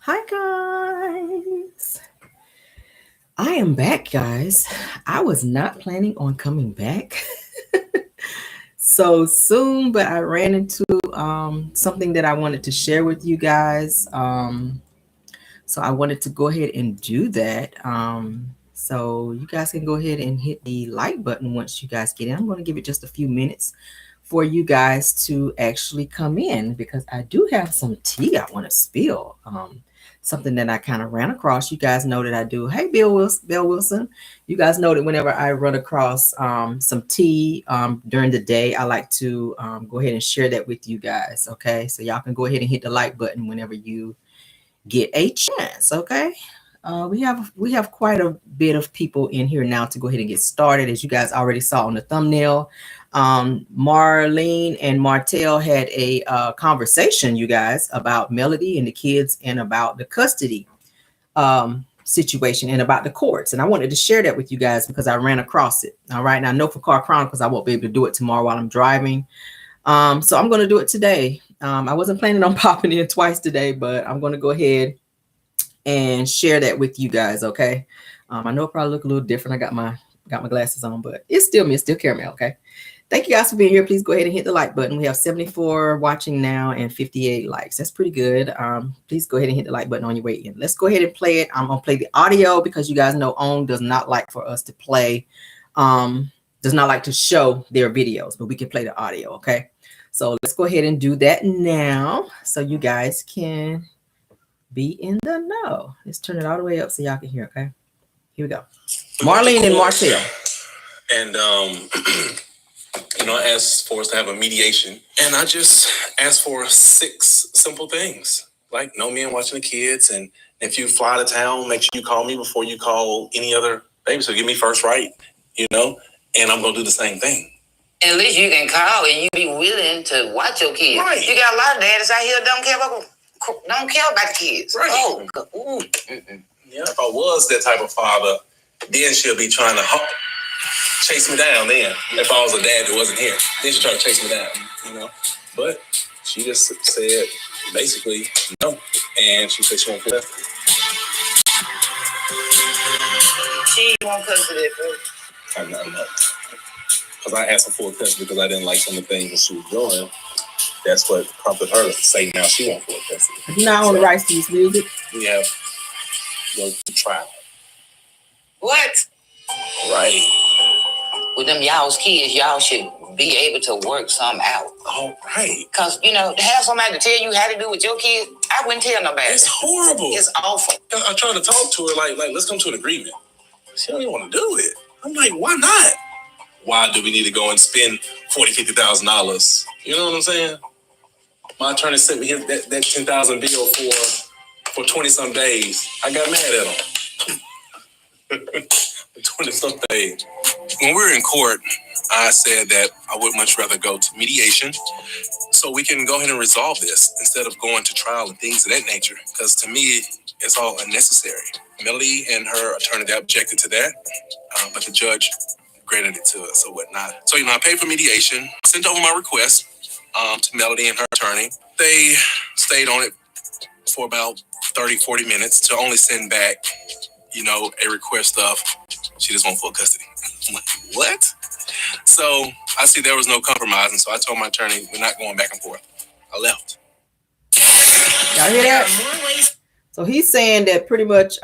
Hi guys, I am back, guys. I was not planning on coming back so soon, but I ran into something that I wanted to share with you guys. So I wanted to go ahead and do that. So you guys can go ahead and hit the like button once you guys get in. I'm going to give it just a few minutes for you guys to actually come in because I do have some tea I want to spill. Something that I kind of ran across. You guys know that I do. Hey, Bill Wilson. You guys know that whenever I run across some tea during the day, I like to go ahead and share that with you guys. Okay, so y'all can go ahead and hit the like button whenever you get a chance. Okay. We have quite a bit of people in here now to go ahead and get started. As you guys already saw on the thumbnail, Marlene and Martel had a conversation, you guys, about Melody and the kids and about the custody situation and about the courts. And I wanted to share that with you guys because I ran across it. All right. Now, I know for Car Chronicles, I won't be able to do it tomorrow while I'm driving. So I'm going to do it today. I wasn't planning on popping in twice today, but I'm going to go ahead and share that with you guys. Okay. I know it probably look a little different. I got my glasses on, but it's still me. It's still caramel. Okay. Thank you guys for being here. Please go ahead and hit the like button. We have 74 watching now and 58 likes. That's pretty good. Please go ahead and hit the like button on your way in. Let's go ahead and play it. I'm going to play the audio because you guys know OWN does not like for us to play, does not like to show their videos, but we can play the audio. Okay. So let's go ahead and do that now so you guys can be in the know. Let's turn it all the way up so y'all can hear, okay? Here we go. Marlene and Martel. And, I asked for us to have a mediation. And I just asked for 6 simple things. Like no men watching the kids. And if you fly to town, make sure you call me before you call any other baby. So give me first right, and I'm going to do the same thing. At least you can call and you be willing to watch your kids. Right. You got a lot of daddies out here don't care about the kids. Right. Oh, yeah. If I was that type of father, then she'll be trying to chase me down. Then, if I was a dad that wasn't here, then she'll try to chase me down. But she just said basically no, and she said she won't feel custody. She won't custody first. I'm not. Because I asked her for custody because I didn't like some of the things that she was doing. That's what prompted her to say now she won't full custody. You're not on the rights to this music. We have to trial. What? Right. With them y'all's kids, y'all should be able to work some out. Oh, right. Because, to have somebody to tell you how to do with your kids, I wouldn't tell nobody. It's horrible. It's awful. I tried to talk to her, like let's come to an agreement. She don't even want to do it. I'm like, why not? Why do we need to go and spend $40,000, $50,000? You know what I'm saying? My attorney sent me that $10,000 bill for 20-some days. I got mad at him. 20-some days. When we were in court, I said that I would much rather go to mediation so we can go ahead and resolve this instead of going to trial and things of that nature. Because to me, it's all unnecessary. Melody and her attorney, they objected to that, but the judge granted it to us or whatnot. So, I paid for mediation, sent over my request to Melody and her attorney. They stayed on it for about 30, 40 minutes to only send back, a request of, she just won't full custody. I'm like, what? So I see there was no compromise. And so I told my attorney, we're not going back and forth. I left. Y'all hear that? So he's saying that pretty much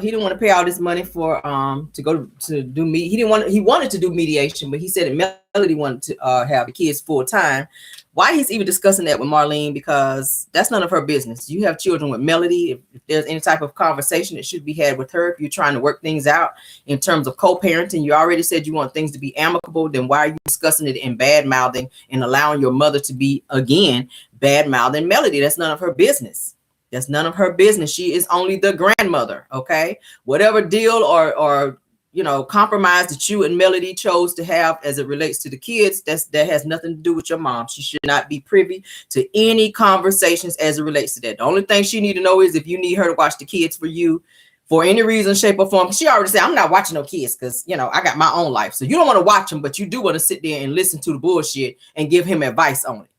he didn't want to pay all this money for to go to do he wanted to do mediation, but he said that Melody wanted to have the kids full time. Why he's even discussing that with Marlene, because that's none of her business. You have children with Melody. If there's any type of conversation that should be had with her, if you're trying to work things out in terms of co-parenting, you already said you want things to be amicable, then why are you discussing it in bad mouthing and allowing your mother to be, again, bad mouthing Melody? That's none of her business. That's none of her business. She is only the grandmother, okay? Whatever deal or compromise that you and Melody chose to have as it relates to the kids, that has nothing to do with your mom. She should not be privy to any conversations as it relates to that. The only thing she need to know is if you need her to watch the kids for you for any reason, shape, or form. She already said, I'm not watching no kids because, I got my own life. So you don't want to watch them, but you do want to sit there and listen to the bullshit and give him advice on it.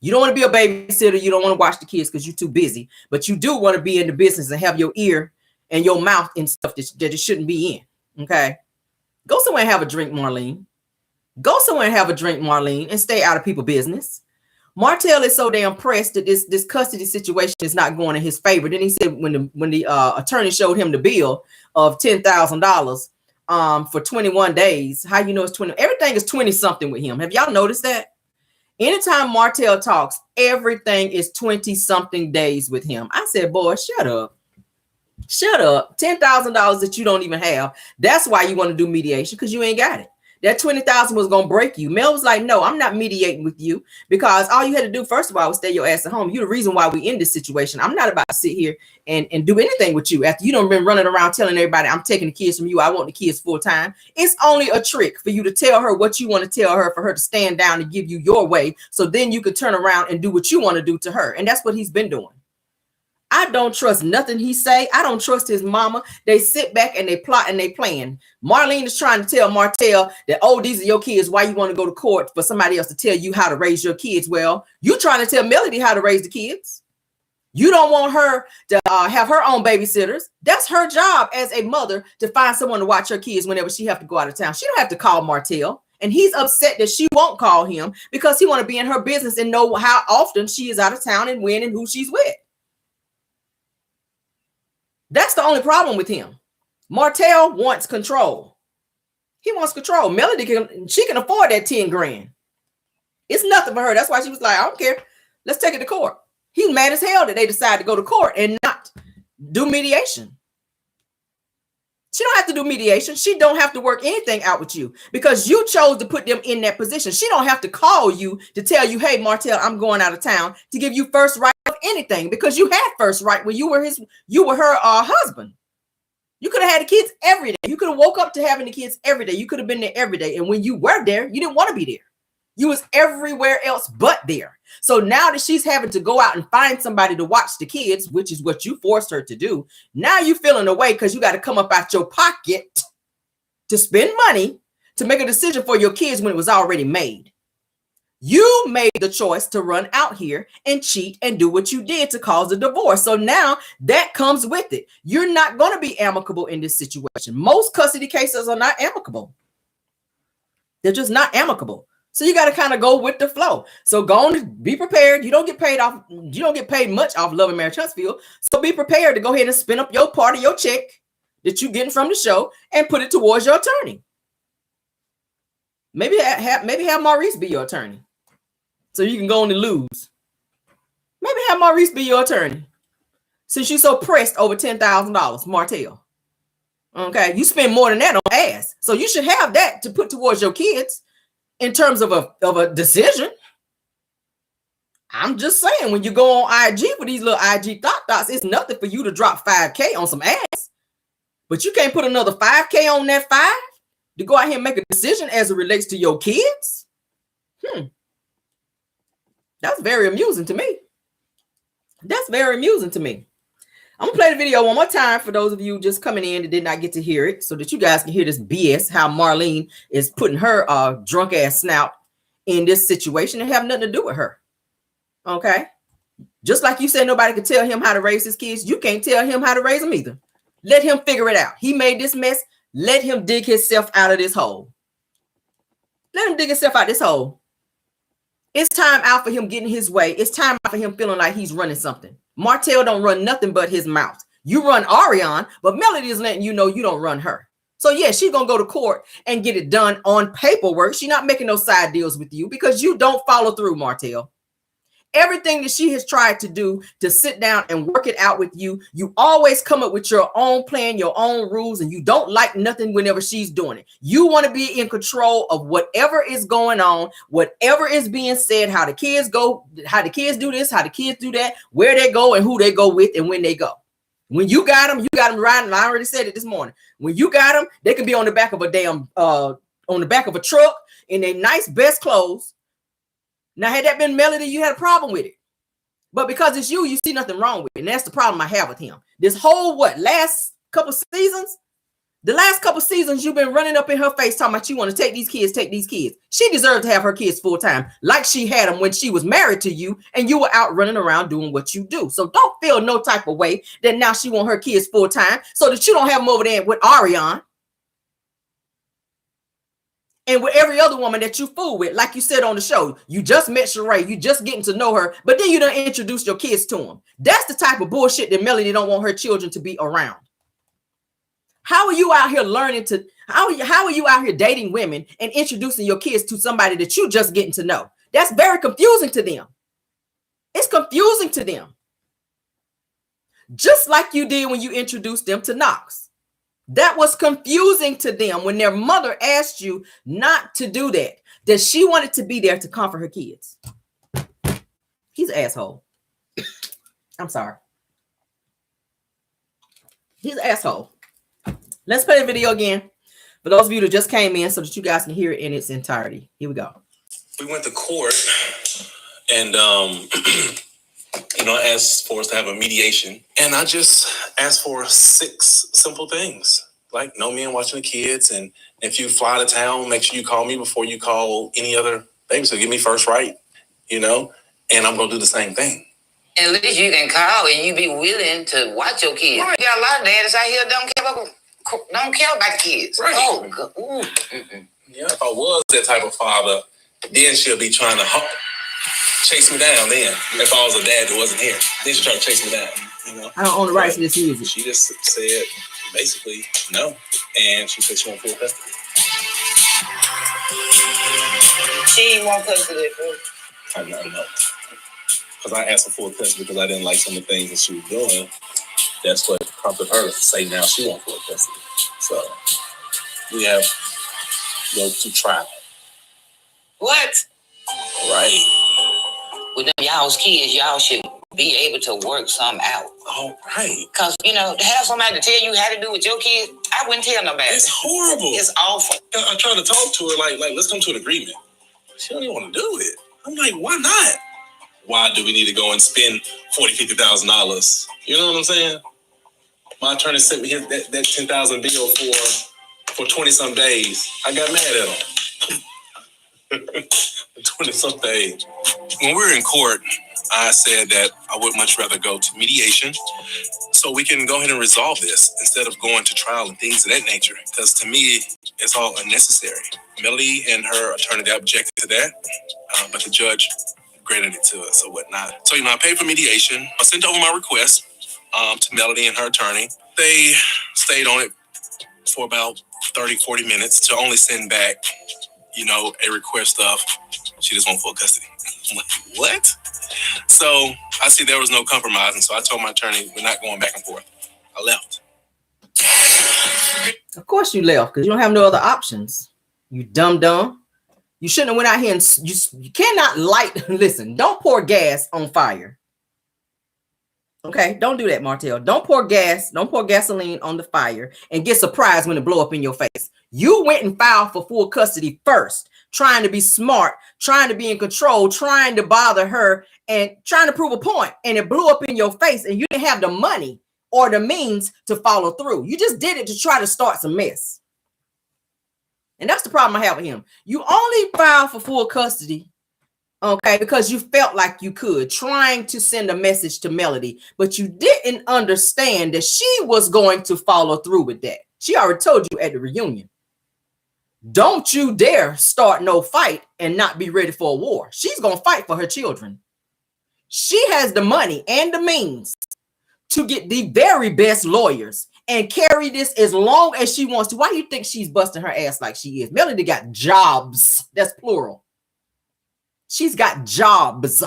You don't want to be a babysitter. You don't want to watch the kids because you're too busy. But you do want to be in the business and have your ear and your mouth in stuff that it shouldn't be in. Okay? Go somewhere and have a drink, Marlene. Go somewhere and have a drink, Marlene, and stay out of people's business. Martel is so damn pressed that this custody situation is not going in his favor. Then he said when the attorney showed him the bill of $10,000 for 21 days, how you know it's 20? Everything is 20 something with him. Have y'all noticed that? Anytime Martel talks, everything is 20 something days with him. I said, boy, shut up. Shut up. $10,000 that you don't even have. That's why you want to do mediation, because you ain't got it. That 20,000 was going to break you. Mel was like, no, I'm not mediating with you, because all you had to do, first of all, was stay your ass at home. You're the reason why we in this situation. I'm not about to sit here and do anything with you after you done been running around telling everybody I'm taking the kids from you. I want the kids full time. It's only a trick for you to tell her what you want to tell her, for her to stand down and give you your way. So then you can turn around and do what you want to do to her. And that's what he's been doing. I don't trust nothing he say. I don't trust his mama. They sit back and they plot and they plan. Marlene is trying to tell Martel that, oh, these are your kids. Why you want to go to court for somebody else to tell you how to raise your kids? Well, you trying to tell Melody how to raise the kids. You don't want her to have her own babysitters. That's her job as a mother, to find someone to watch her kids whenever she have to go out of town. She don't have to call Martel. And he's upset that she won't call him, because he want to be in her business and know how often she is out of town and when and who she's with. That's the only problem with him. Martel wants control. He wants control. Melody can afford that 10 grand. It's nothing for her. That's why she was like, I don't care. Let's take it to court. He's mad as hell that they decided to go to court and not do mediation. She don't have to do mediation. She don't have to work anything out with you, because you chose to put them in that position. She don't have to call you to tell you, hey, Martel, I'm going out of town, to give you first right of anything, because you had first right when you were her husband. You could have had the kids every day. You could have woke up to having the kids every day. You could have been there every day. And when you were there, you didn't want to be there. You was everywhere else but there. So now that she's having to go out and find somebody to watch the kids, which is what you forced her to do, now you feeling away because you got to come up out your pocket to spend money to make a decision for your kids when it was already made. You made the choice to run out here and cheat and do what you did to cause a divorce. So now that comes with it. You're not going to be amicable in this situation. Most custody cases are not amicable. They're just not amicable. So you got to kind of go with the flow. So go on, be prepared. You don't get paid much off Love and Marriage Huntsville. So be prepared to go ahead and spin up your part of your check that you're getting from the show and put it towards your attorney. Maybe have Maurice be your attorney, so you can go on and lose. Maybe have Maurice be your attorney, since you're so pressed over $10,000, Martel. Okay, you spend more than that on ass, so you should have that to put towards your kids. In terms of a decision, I'm just saying, when you go on IG for these little IG thoughts, it's nothing for you to drop $5K on some ass. But you can't put another $5K on that 5 to go out here and make a decision as it relates to your kids. That's very amusing to me. That's very amusing to me. I'm gonna play the video one more time for those of you just coming in that did not get to hear it, so that you guys can hear this BS, how Marlene is putting her drunk ass snout in this situation and have nothing to do with her. Okay? Just like you said nobody could tell him how to raise his kids, you can't tell him how to raise them either. Let him figure it out. He made this mess. Let him dig himself out of this hole. Let him dig himself out of this hole. It's time out for him getting his way. It's time out for him feeling like he's running something. Martel don't run nothing but his mouth. You run Ariane, but Melody is letting you know you don't run her. So yeah, she's going to go to court and get it done on paperwork. She's not making no side deals with you because you don't follow through, Martel. Everything that she has tried to do to sit down and work it out with you, you always come up with your own plan, your own rules, and you don't like nothing whenever she's doing it. You want to be in control of whatever is going on, whatever is being said, how the kids go, how the kids do this, how the kids do that, where they go and who they go with and when they go. When you got them riding. I already said it this morning. When you got them, they can be on the back of a damn, on the back of a truck in their nice best clothes. Now, had that been Melody, you had a problem with it. But because it's you, you see nothing wrong with it. And that's the problem I have with him. This whole, last couple seasons, The last couple seasons, you've been running up in her face talking about you want to take these kids, take these kids. She deserved to have her kids full time, like she had them when she was married to you and you were out running around doing what you do. So don't feel no type of way that now she want her kids full time so that you don't have them over there with Ariane and with every other woman that you fool with. Like you said on the show, you just met Sheree, you just getting to know her, but then you done introduce your kids to them. That's the type of bullshit that Melody don't want her children to be around. How are you out here learning to, how are you out here dating women and introducing your kids to somebody that you just getting to know? That's very confusing to them. It's confusing to them. Just like you did when you introduced them to Knox. That was confusing to them when their mother asked you not to do that. That she wanted to be there to comfort her kids. He's an asshole. I'm sorry. He's an asshole. Let's play the video again for those of you that just came in so that you guys can hear it in its entirety. Here we go. We went to court and, asked for us to have a mediation. And I just asked for 6 simple things, like no men watching the kids. And if you fly to town, make sure you call me before you call any other baby. So give me first right, and I'm going to do the same thing. At least you can call and you be willing to watch your kids. Right. You got a lot of daddies out here don't care about the kids. Right. Oh, God. Ooh. Yeah, if I was that type of father, then she'll be trying to chase me down then. If I was a dad that wasn't here, then she'll try to chase me down. I don't own the rights to this music. She just said, basically, no. And she said she won't full custody. She ain't want custody. I know. Because I asked for full custody because I didn't like some of the things that she was doing. That's what prompted her to say now she won't full custody. So we have to go to trial. What? Right. With them y'all's kids, y'all should be able to work some out. All right. Because, to have somebody to tell you how to do with your kids, I wouldn't tell nobody. It's horrible. It's awful. I tried to talk to her, like, let's come to an agreement. She don't even want to do it. I'm like, why not? Why do we need to go and spend $40,000, $50,000? You know what I'm saying? My attorney sent me that $10,000 bill for 20-some days. I got mad at him. 20-some days. When we were in court, I said that I would much rather go to mediation so we can go ahead and resolve this instead of going to trial and things of that nature. Because to me, it's all unnecessary. Melody and her attorney, they objected to that, but the judge granted it to us or whatnot. So, I paid for mediation. I sent over my request to Melody and her attorney. They stayed on it for about 30, 40 minutes to only send back, a request of, she just won't full custody. I'm like, what? So I see there was no compromising. So I told my attorney, we're not going back and forth. I left. Of course you left because you don't have no other options. You dumb. You shouldn't have went out here and you cannot listen, don't pour gas on fire. Okay, don't do that, Martel. Don't pour gasoline on the fire and get surprised when it blow up in your face. You went and filed for full custody first, trying to be smart, trying to be in control, trying to bother her and trying to prove a point, and it blew up in your face and you didn't have the money or the means to follow through. You just did it to try to start some mess. And that's the problem I have with him. You only filed for full custody, okay, because you felt like you could, trying to send a message to Melody, but you didn't understand that she was going to follow through with that. She already told you at the reunion. Don't you dare start no fight and not be ready for a war. She's going to fight for her children. She has the money and the means to get the very best lawyers and carry this as long as she wants to. Why do you think she's busting her ass like she is? Melody got jobs. That's plural. She's got jobs.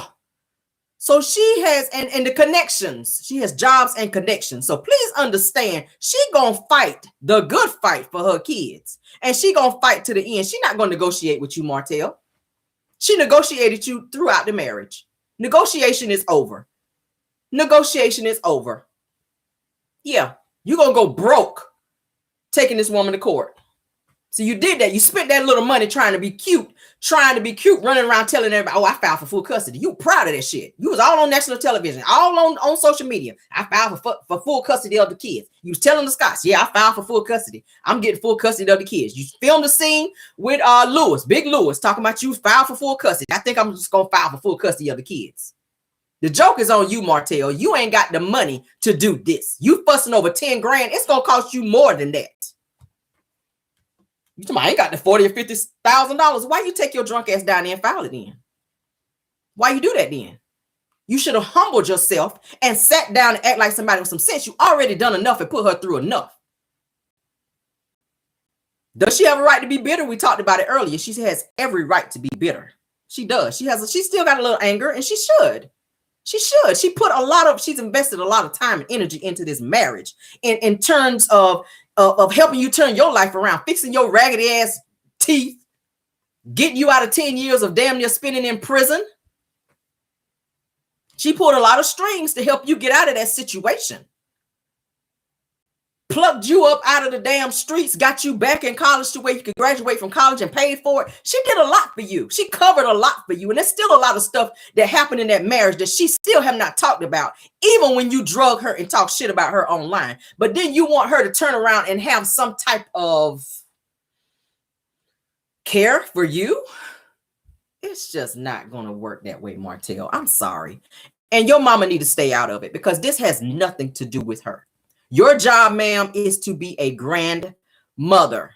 So she has, and the connections. She has jobs and connections. So please understand, she gonna fight the good fight for her kids. And she gonna fight to the end. She not gonna negotiate with you, Martel. She negotiated you throughout the marriage. Negotiation is over. Negotiation is over. Yeah, you're gonna go broke taking this woman to court. So you did that. You spent that little money trying to be cute, running around telling everybody, oh, I filed for full custody. You proud of that shit. You was all on national television, all on social media. I filed for full custody of the kids. You was telling the Scots, yeah, I filed for full custody. I'm getting full custody of the kids. You filmed the scene with Big Lewis, talking about you filed for full custody. I think I'm just going to file for full custody of the kids. The joke is on you, Martel. You ain't got the money to do this. You fussing over 10 grand. It's going to cost you more than that. You I ain't got the $40,000 or $50,000. Why you take your drunk ass down there and file it then? Why you do that then? You should have humbled yourself and sat down and act like somebody with some sense. You already done enough and put her through enough. Does she have a right to be bitter? We talked about it earlier. She has every right to be bitter. She does. She still got a little anger, and she should. She should. She's invested a lot of time and energy into this marriage in terms of helping you turn your life around, fixing your raggedy ass teeth, getting you out of 10 years of damn near spending in prison. She pulled a lot of strings to help you get out of that situation. Plucked you up out of the damn streets, got you back in college to where you could graduate from college and paid for it. She did a lot for you. She covered a lot for you. And there's still a lot of stuff that happened in that marriage that she still have not talked about, even when you drug her and talk shit about her online. But then you want her to turn around and have some type of care for you. It's just not going to work that way, Martel. I'm sorry. And your mama need to stay out of it because this has nothing to do with her. Your job, ma'am, is to be a grandmother.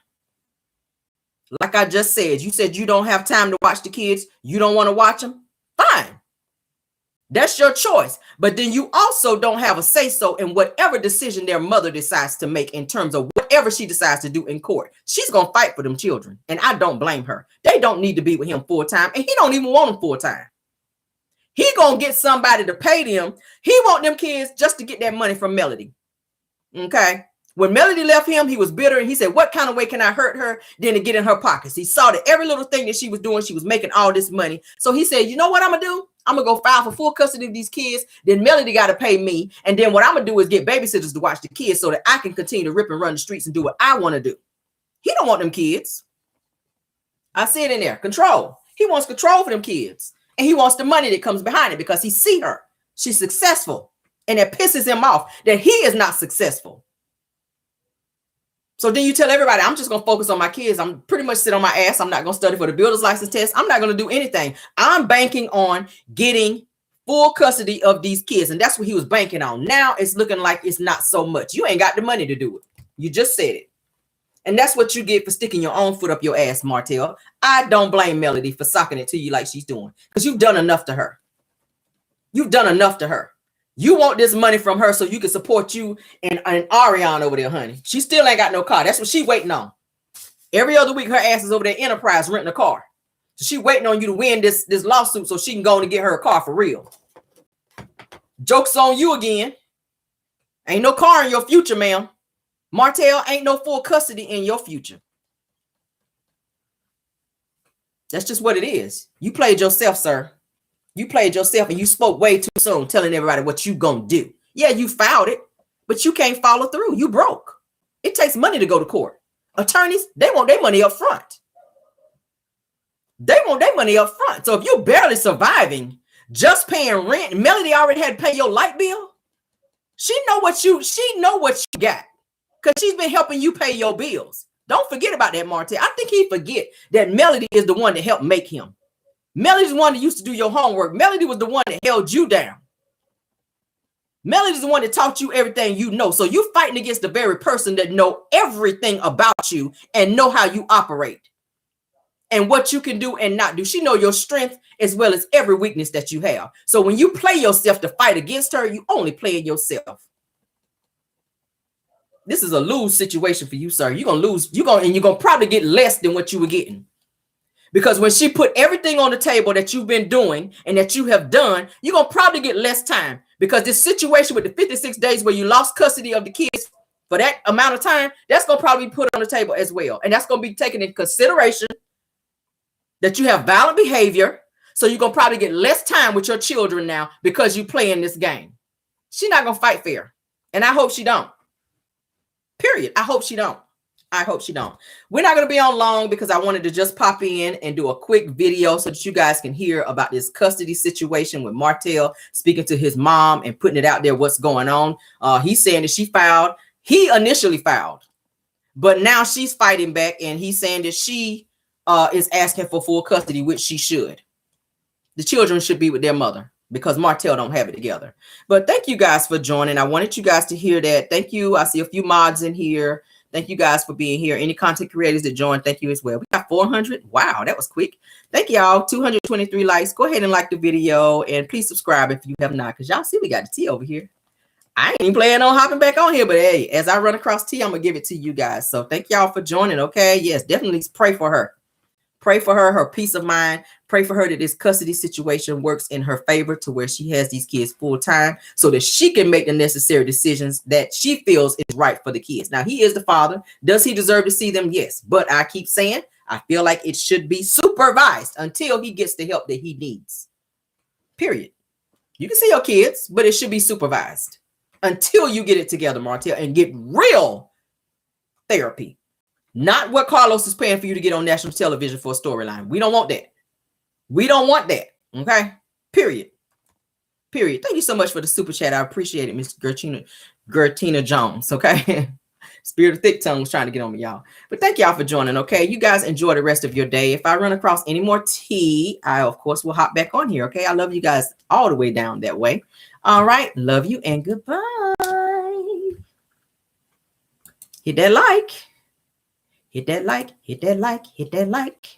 Like I just said, you said you don't have time to watch the kids. You don't want to watch them. Fine. That's your choice. But then you also don't have a say-so in whatever decision their mother decides to make in terms of whatever she decides to do in court. She's going to fight for them children. And I don't blame her. They don't need to be with him full time. And he don't even want them full time. He going to get somebody to pay them. He want them kids just to get that money from Melody. Okay. When Melody left him, he was bitter and he said, what kind of way can I hurt her than to get in her pockets? He saw that every little thing that she was doing, she was making all this money. So he said, you know what I'm going to do? I'm going to go file for full custody of these kids. Then Melody got to pay me. And then what I'm going to do is get babysitters to watch the kids so that I can continue to rip and run the streets and do what I want to do. He don't want them kids. I see it in there. Control. He wants control for them kids. And he wants the money that comes behind it because he see her. She's successful. And it pisses him off that he is not successful. So then you tell everybody, I'm just going to focus on my kids. I'm pretty much sit on my ass. I'm not going to study for the builder's license test. I'm not going to do anything. I'm banking on getting full custody of these kids. And that's what he was banking on. Now it's looking like it's not so much. You ain't got the money to do it. You just said it. And that's what you get for sticking your own foot up your ass, Martel. I don't blame Melody for socking it to you like she's doing because you've done enough to her. You've done enough to her. You want this money from her so you can support you and Ariane over there, honey. She still ain't got no car. That's what she waiting on. Every other week, her ass is over there Enterprise renting a car. So she waiting on you to win this lawsuit so she can go and get her a car for real. Joke's on you again. Ain't no car in your future, ma'am. Martel, ain't no full custody in your future. That's just what it is. You played yourself, sir. You played yourself and you spoke way too soon, telling everybody what you gonna do. Yeah, you filed it, but you can't follow through. You broke. It takes money to go to court. Attorneys, they want their money up front. They want their money up front. So if you're barely surviving, just paying rent, Melody already had to pay your light bill. She know what you got because she's been helping you pay your bills. Don't forget about that, Martel. I think he forget that Melody is the one that helped make him. Melody's the one that used to do your homework. Melody was the one that held you down. Melody's the one that taught you everything you know. So you're fighting against the very person that know everything about you and know how you operate and what you can do and not do. She know your strength as well as every weakness that you have. So when you play yourself to fight against her, you only play yourself. This is a lose situation for you, sir. You're going to lose. You're going to probably get less than what you were getting. Because when she put everything on the table that you've been doing and that you have done, you're going to probably get less time. Because this situation with the 56 days where you lost custody of the kids for that amount of time, that's going to probably be put on the table as well. And that's going to be taken into consideration that you have violent behavior. So you're going to probably get less time with your children now because you play in this game. She's not going to fight fair. And I hope she don't. Period. I hope she don't. I hope she don't. We're not going to be on long because I wanted to just pop in and do a quick video so that you guys can hear about this custody situation with Martel speaking to his mom and putting it out there what's going on. He's saying that she filed. He initially filed, but now she's fighting back, and he's saying that she is asking for full custody, which she should. The children should be with their mother because Martel don't have it together. But thank you guys for joining. I wanted you guys to hear that. Thank you. I see a few mods in here. Thank you guys for being here. Any content creators that joined, thank you as well. We got 400. Wow, that was quick. Thank y'all. 223 likes. Go ahead and like the video, and please subscribe if you have not, because y'all see we got the tea over here. I ain't even planning on hopping back on here, but hey, as I run across tea, I'm gonna give it to you guys. So thank y'all for joining. Okay, yes, definitely pray for her. Pray for her peace of mind. Pray for her that this custody situation works in her favor to where she has these kids full time so that she can make the necessary decisions that she feels is right for the kids. Now, he is the father. Does he deserve to see them? Yes. But I keep saying, I feel like it should be supervised until he gets the help that he needs. Period. You can see your kids, but it should be supervised until you get it together, Martel, and get real therapy. Not what Carlos is paying for you to get on national television for a storyline. We don't want that. We don't want that. Okay? Period. Period. Thank you so much for the super chat. I appreciate it, Miss Gertina Jones. Okay? Spirit of Thick Tongue was trying to get on me, y'all. But thank y'all for joining, okay? You guys enjoy the rest of your day. If I run across any more tea, I, of course, will hop back on here, okay? I love you guys all the way down that way. All right. Love you and goodbye. Hit that like. Hit that like, hit that like, hit that like.